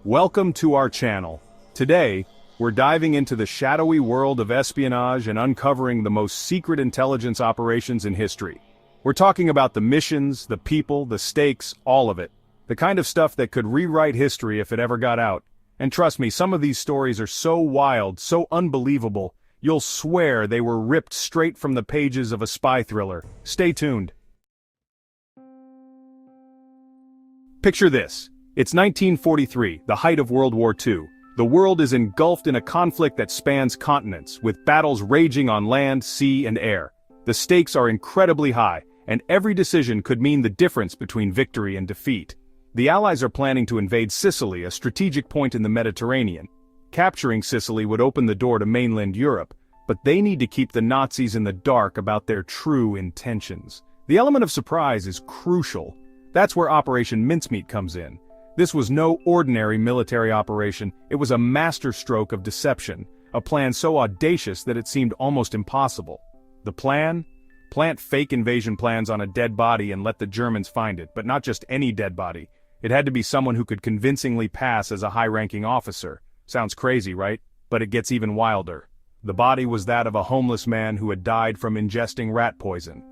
Welcome to our channel. Today, we're diving into the shadowy world of espionage and uncovering the most secret intelligence operations in history. We're talking about the missions, the people, the stakes, all of it. The kind of stuff that could rewrite history if it ever got out. And trust me, some of these stories are so wild, so unbelievable, you'll swear they were ripped straight from the pages of a spy thriller. Stay tuned. Picture this. It's 1943, the height of World War II. The world is engulfed in a conflict that spans continents, with battles raging on land, sea, and air. The stakes are incredibly high, and every decision could mean the difference between victory and defeat. The Allies are planning to invade Sicily, a strategic point in the Mediterranean. Capturing Sicily would open the door to mainland Europe, but they need to keep the Nazis in the dark about their true intentions. The element of surprise is crucial. That's where Operation Mincemeat comes in. This was no ordinary military operation, it was a masterstroke of deception, a plan so audacious that it seemed almost impossible. The plan? Plant fake invasion plans on a dead body and let the Germans find it, but not just any dead body. It had to be someone who could convincingly pass as a high-ranking officer. Sounds crazy, right? But it gets even wilder. The body was that of a homeless man who had died from ingesting rat poison.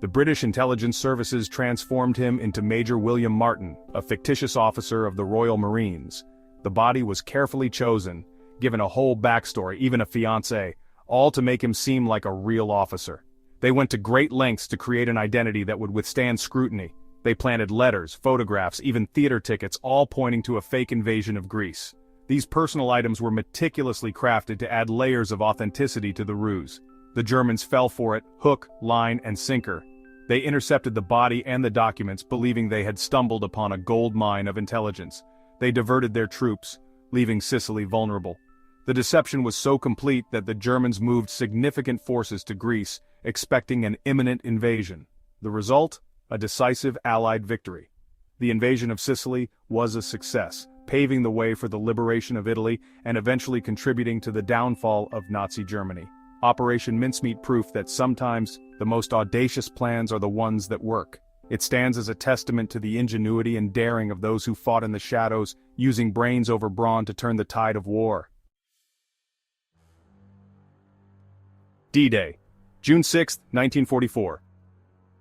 The British intelligence services transformed him into Major William Martin, a fictitious officer of the Royal Marines. The body was carefully chosen, given a whole backstory, even a fiancé, all to make him seem like a real officer. They went to great lengths to create an identity that would withstand scrutiny. They planted letters, photographs, even theater tickets, all pointing to a fake invasion of Greece. These personal items were meticulously crafted to add layers of authenticity to the ruse. The Germans fell for it, hook, line, and sinker. They intercepted the body and the documents, believing they had stumbled upon a gold mine of intelligence. They diverted their troops, leaving Sicily vulnerable. The deception was so complete that the Germans moved significant forces to Greece, expecting an imminent invasion. The result? A decisive Allied victory. The invasion of Sicily was a success, paving the way for the liberation of Italy and eventually contributing to the downfall of Nazi Germany. Operation Mincemeat proof that sometimes the most audacious plans are the ones that work. It stands as a testament to the ingenuity and daring of those who fought in the shadows, using brains over brawn to turn the tide of war. D-Day, June 6, 1944.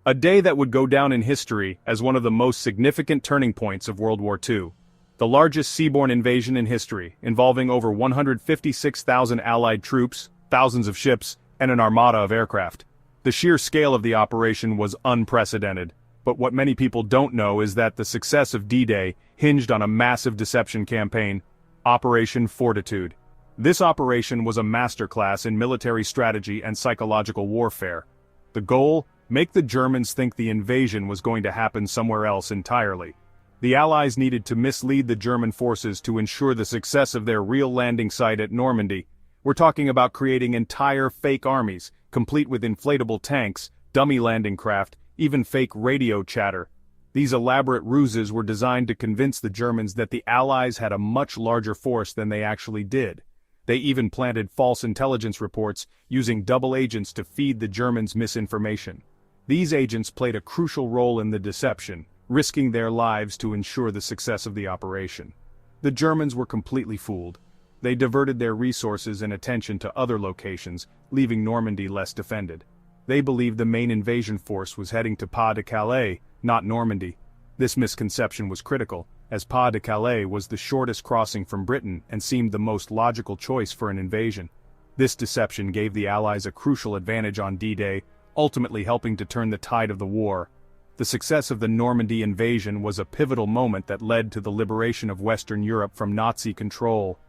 A day that would go down in history as one of the most significant turning points of World War II. The largest seaborne invasion in history, involving over 156,000 Allied troops, thousands of ships, and an armada of aircraft. The sheer scale of the operation was unprecedented, but what many people don't know is that the success of D-Day hinged on a massive deception campaign, Operation Fortitude. This operation was a masterclass in military strategy and psychological warfare. The goal? Make the Germans think the invasion was going to happen somewhere else entirely. The Allies needed to mislead the German forces to ensure the success of their real landing site at Normandy. We're talking about creating entire fake armies, complete with inflatable tanks, dummy landing craft, even fake radio chatter. These elaborate ruses were designed to convince the Germans that the Allies had a much larger force than they actually did. They even planted false intelligence reports, using double agents to feed the Germans misinformation. These agents played a crucial role in the deception, risking their lives to ensure the success of the operation. The Germans were completely fooled. They diverted their resources and attention to other locations, leaving Normandy less defended. They believed the main invasion force was heading to Pas-de-Calais, not Normandy. This misconception was critical, as Pas-de-Calais was the shortest crossing from Britain and seemed the most logical choice for an invasion. This deception gave the Allies a crucial advantage on D-Day, ultimately helping to turn the tide of the war. The success of the Normandy invasion was a pivotal moment that led to the liberation of Western Europe from Nazi control.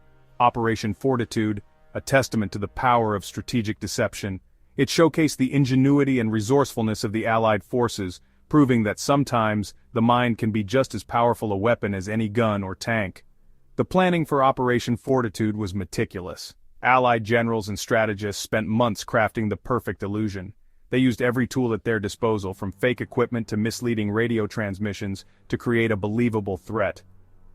Operation Fortitude, a testament to the power of strategic deception. It showcased the ingenuity and resourcefulness of the Allied forces, proving that sometimes the mind can be just as powerful a weapon as any gun or tank. The planning for Operation Fortitude was meticulous. Allied generals and strategists spent months crafting the perfect illusion. They used every tool at their disposal, from fake equipment to misleading radio transmissions, to create a believable threat.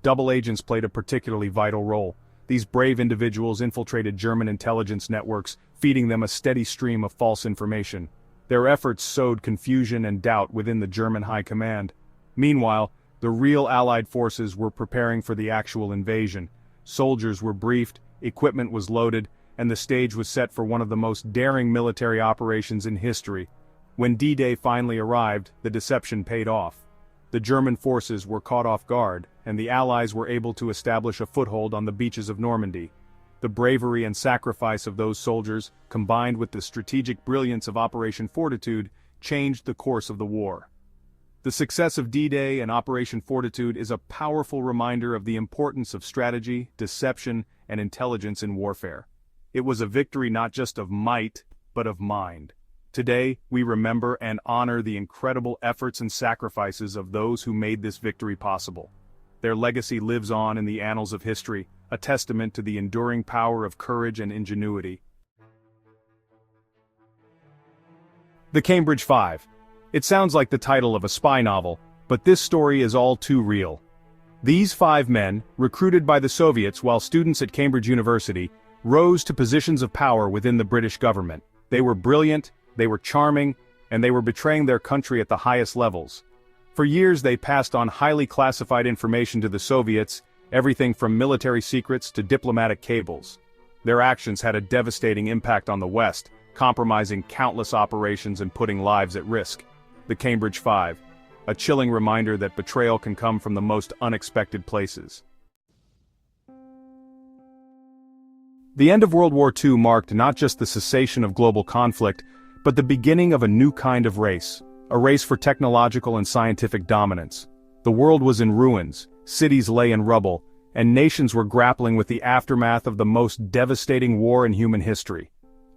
Double agents played a particularly vital role. These brave individuals infiltrated German intelligence networks, feeding them a steady stream of false information. Their efforts sowed confusion and doubt within the German high command. Meanwhile, The real Allied forces were preparing for the actual invasion. Soldiers were briefed, equipment was loaded, and the stage was set for one of the most daring military operations in history. When D-Day finally arrived, the deception paid off. The German forces were caught off guard, and the Allies were able to establish a foothold on the beaches of Normandy. The bravery and sacrifice of those soldiers, combined with the strategic brilliance of Operation Fortitude, changed the course of the war. The success of D-Day and Operation Fortitude is a powerful reminder of the importance of strategy, deception, and intelligence in warfare. It was a victory not just of might, but of mind. Today, we remember and honor the incredible efforts and sacrifices of those who made this victory possible. Their legacy lives on in the annals of history, a testament to the enduring power of courage and ingenuity. The Cambridge Five. It sounds like the title of a spy novel, but this story is all too real. These 5 men, recruited by the Soviets while students at Cambridge University, rose to positions of power within the British government. They were brilliant, they were charming, and they were betraying their country at the highest levels. For years they passed on highly classified information to the Soviets, everything from military secrets to diplomatic cables. Their actions had a devastating impact on the West, compromising countless operations and putting lives at risk. The Cambridge Five, a chilling reminder that betrayal can come from the most unexpected places. The end of World War II marked not just the cessation of global conflict, but the beginning of a new kind of race, a race for technological and scientific dominance. The world was in ruins, cities lay in rubble, and nations were grappling with the aftermath of the most devastating war in human history.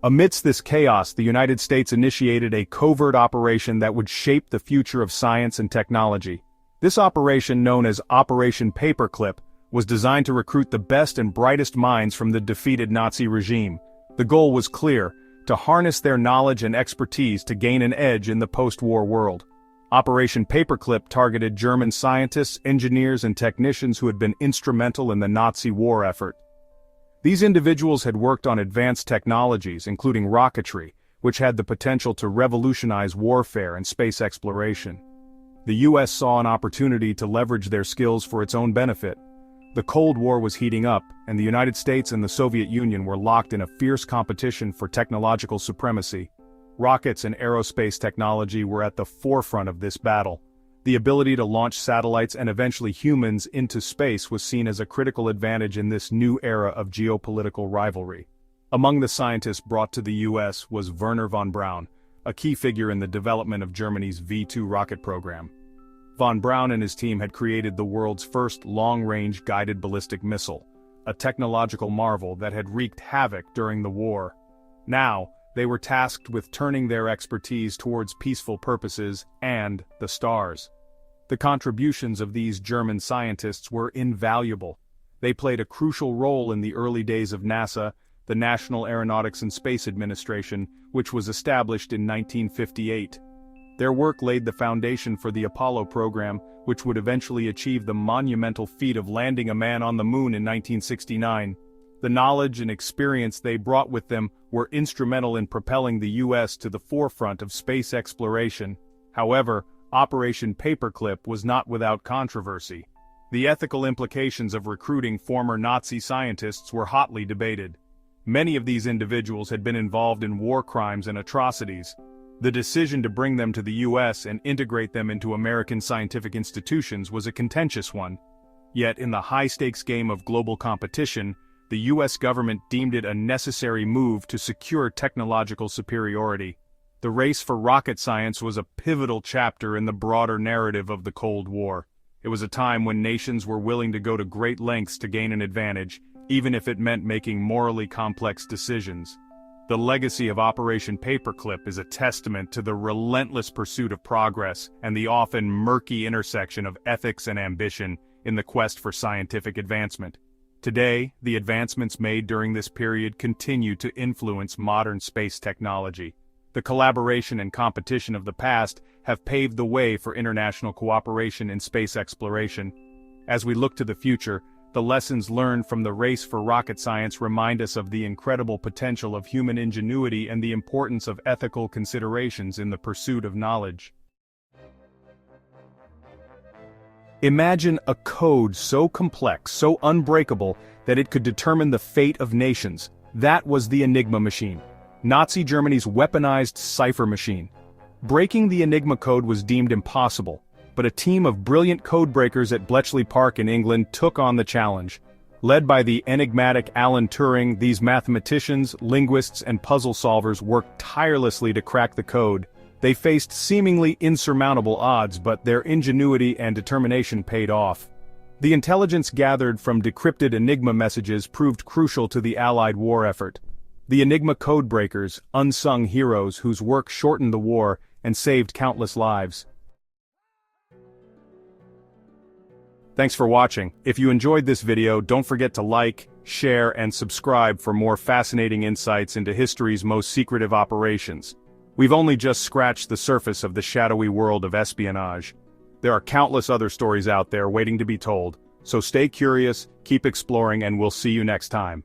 Amidst this chaos, the United States initiated a covert operation that would shape the future of science and technology. This operation, known as Operation Paperclip, was designed to recruit the best and brightest minds from the defeated Nazi regime. The goal was clear: to harness their knowledge and expertise to gain an edge in the post-war world. Operation Paperclip targeted German scientists, engineers, and technicians who had been instrumental in the Nazi war effort. These individuals had worked on advanced technologies, including rocketry, which had the potential to revolutionize warfare and space exploration. The US saw an opportunity to leverage their skills for its own benefit. The Cold War was heating up, and the United States and the Soviet Union were locked in a fierce competition for technological supremacy. Rockets and aerospace technology were at the forefront of this battle. The ability to launch satellites and eventually humans into space was seen as a critical advantage in this new era of geopolitical rivalry. Among the scientists brought to the US was Wernher von Braun, a key figure in the development of Germany's V-2 rocket program. Von Braun and his team had created the world's first long-range guided ballistic missile, a technological marvel that had wreaked havoc during the war. Now, they were tasked with turning their expertise towards peaceful purposes and the stars. The contributions of these German scientists were invaluable. They played a crucial role in the early days of NASA, the National Aeronautics and Space Administration, which was established in 1958. Their work laid the foundation for the Apollo program, which would eventually achieve the monumental feat of landing a man on the moon in 1969. The knowledge and experience they brought with them were instrumental in propelling the US to the forefront of space exploration. However, Operation Paperclip was not without controversy. The ethical implications of recruiting former Nazi scientists were hotly debated. Many of these individuals had been involved in war crimes and atrocities. The decision to bring them to the US and integrate them into American scientific institutions was a contentious one. Yet in the high-stakes game of global competition, the US government deemed it a necessary move to secure technological superiority. The race for rocket science was a pivotal chapter in the broader narrative of the Cold War. It was a time when nations were willing to go to great lengths to gain an advantage, even if it meant making morally complex decisions. The legacy of Operation Paperclip is a testament to the relentless pursuit of progress and the often murky intersection of ethics and ambition in the quest for scientific advancement. Today, the advancements made during this period continue to influence modern space technology. The collaboration and competition of the past have paved the way for international cooperation in space exploration. As we look to the future, the lessons learned from the race for rocket science remind us of the incredible potential of human ingenuity and the importance of ethical considerations in the pursuit of knowledge. Imagine a code so complex, so unbreakable, that it could determine the fate of nations. That was the Enigma machine. Nazi Germany's weaponized cipher machine. Breaking the Enigma code was deemed impossible, but a team of brilliant codebreakers at Bletchley Park in England took on the challenge. Led by the enigmatic Alan Turing, these mathematicians, linguists, and puzzle solvers worked tirelessly to crack the code. They faced seemingly insurmountable odds, but their ingenuity and determination paid off. The intelligence gathered from decrypted Enigma messages proved crucial to the Allied war effort. The Enigma codebreakers, unsung heroes whose work shortened the war and saved countless lives. Thanks for watching. If you enjoyed this video, don't forget to like, share, and subscribe for more fascinating insights into history's most secretive operations. We've only just scratched the surface of the shadowy world of espionage. There are countless other stories out there waiting to be told, so stay curious, keep exploring, and we'll see you next time.